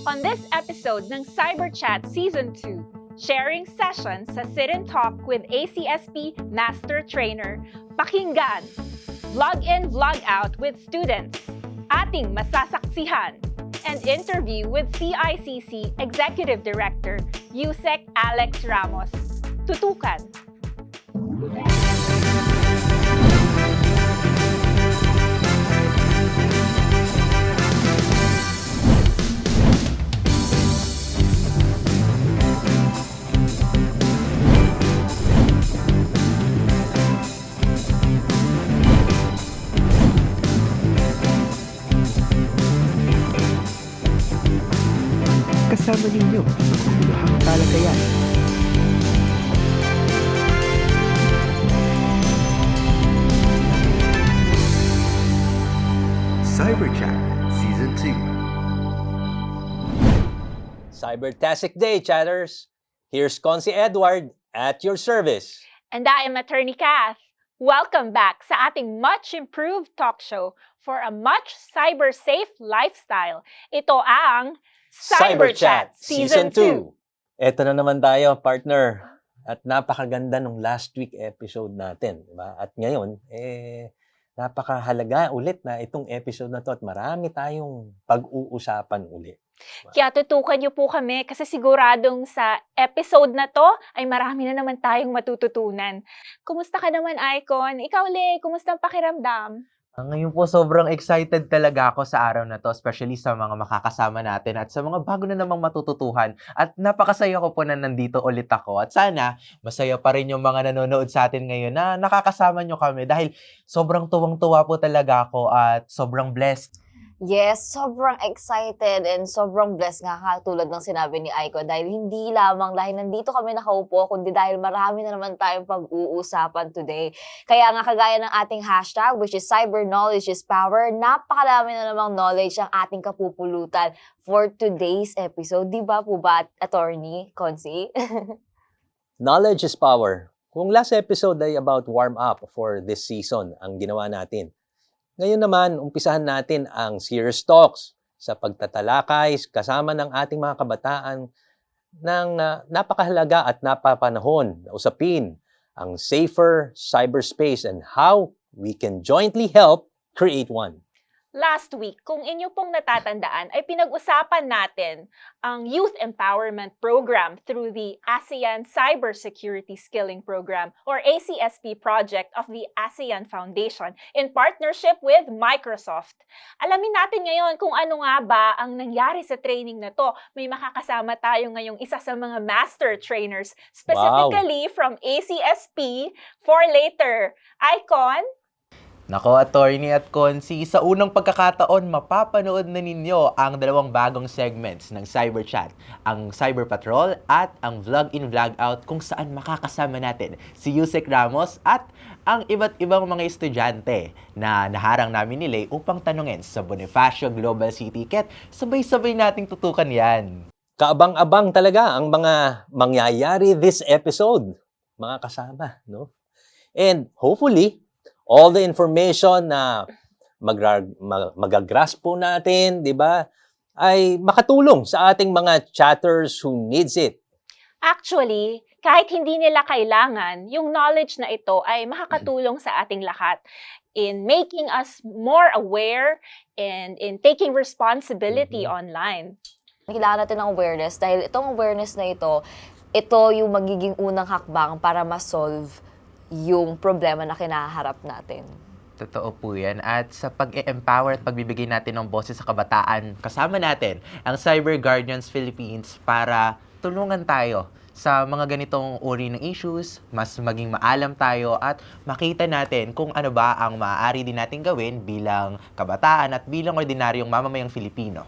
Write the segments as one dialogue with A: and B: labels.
A: On this episode ng Cyber Chat Season 2, sharing sessions sa Sit and Talk with ACSP Master Trainer, pakinggan, vlog in, vlog out with students, ating masasaksihan, and interview with CICC Executive Director, Yusek Alex Ramos. Tutukan!
B: Kasama ninyo sa makabuluhang talakayan. Cyber Chat Season 2.
C: Cybertastic Day, chatters! Here's Consi Edward at your service.
A: And I am Attorney Kath. Welcome back sa ating much-improved talk show for a much cyber-safe lifestyle. Ito ang Cyber Chat Season 2.
C: Ito na naman tayo, partner. At napakaganda nung last week episode natin. Diba? At ngayon, napakahalaga ulit na itong episode na to at marami tayong pag-uusapan ulit.
A: Kaya tutukan niyo po kami kasi siguradong sa episode na to ay marami na naman tayong matututunan. Kumusta ka naman, Icon? Ikaw, Le, kumusta ang pakiramdam?
D: Ngayon po, sobrang excited talaga ako sa araw na to, especially sa mga makakasama natin at sa mga bago na namang matututuhan. At napakasaya ko po na nandito ulit ako. At sana, masaya pa rin yung mga nanonood sa atin ngayon na nakakasama nyo kami dahil sobrang tuwang-tuwa po talaga ako at sobrang blessed.
E: Yes, sobrang excited and sobrang blessed nga katulad ng sinabi ni Aiko dahil hindi lamang dahil nandito kami nakaupo kundi dahil marami na naman tayong pag-uusapan today. Kaya nga kagaya ng ating hashtag which is Cyber Knowledge is Power, napakarami na namang knowledge ang ating kapupulutan for today's episode. Di ba po ba, Attorney Consi?
C: Knowledge is power. Kung last episode ay about warm up for this season ang ginawa natin, ngayon naman, umpisahan natin ang serious talks sa pagtatalakay kasama ng ating mga kabataan ng napakahalaga at napapanahon na usapin ang safer cyberspace and how we can jointly help create one.
A: Last week, kung inyo pong natatandaan, ay pinag-usapan natin ang Youth Empowerment Program through the ASEAN Cybersecurity Skilling Program or ACSP project of the ASEAN Foundation in partnership with Microsoft. Alamin natin ngayon kung ano nga ba ang nangyari sa training na to. May makakasama tayo ngayong isa sa mga master trainers, specifically from ACSP for later. Icon?
D: Nako, Attorney at Consi, sa unang pagkakataon, mapapanood na ninyo ang dalawang bagong segments ng Cyber Chat, ang Cyber Patrol at ang Vlog in, Vlog out kung saan makakasama natin si Yusek Ramos at ang iba't ibang mga estudyante na naharang namin nila upang tanungin sa Bonifacio Global City. Ket sabay-sabay nating tutukan yan.
C: Kaabang-abang talaga ang mga mangyayari this episode, mga kasama, no? And hopefully, all the information na magagrasp po natin, di ba, ay makatulong sa ating mga chatters who needs it.
A: Actually, kahit hindi nila kailangan, yung knowledge na ito ay makakatulong sa ating lahat in making us more aware and in taking responsibility online.
E: Kailangan natin ng awareness dahil itong awareness na ito yung magiging unang hakbang para ma-solve yung problema na kinaharap natin.
D: Totoo po yan. At sa pag-empower at pagbibigay natin ng boses sa kabataan, kasama natin ang Cyber Guardians Philippines para tulungan tayo sa mga ganitong uri ng issues, mas maging maalam tayo at makita natin kung ano ba ang maaari din natin gawin bilang kabataan at bilang ordinaryong mamamayang Filipino.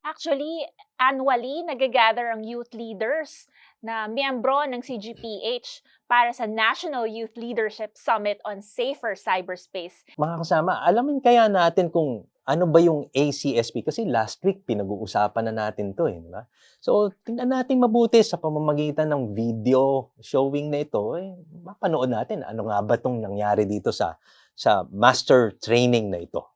A: Actually, annually, nagagather ang youth leaders na miyembro ng CGPH para sa National Youth Leadership Summit on Safer Cyberspace.
C: Mga kasama, alamin kaya natin kung ano ba yung ACSP? Kasi last week, pinag-uusapan na natin to, di ba? So, tingnan natin mabuti sa pamamagitan ng video showing na ito, mapanood natin ano nga ba itong nangyari dito sa master training na ito.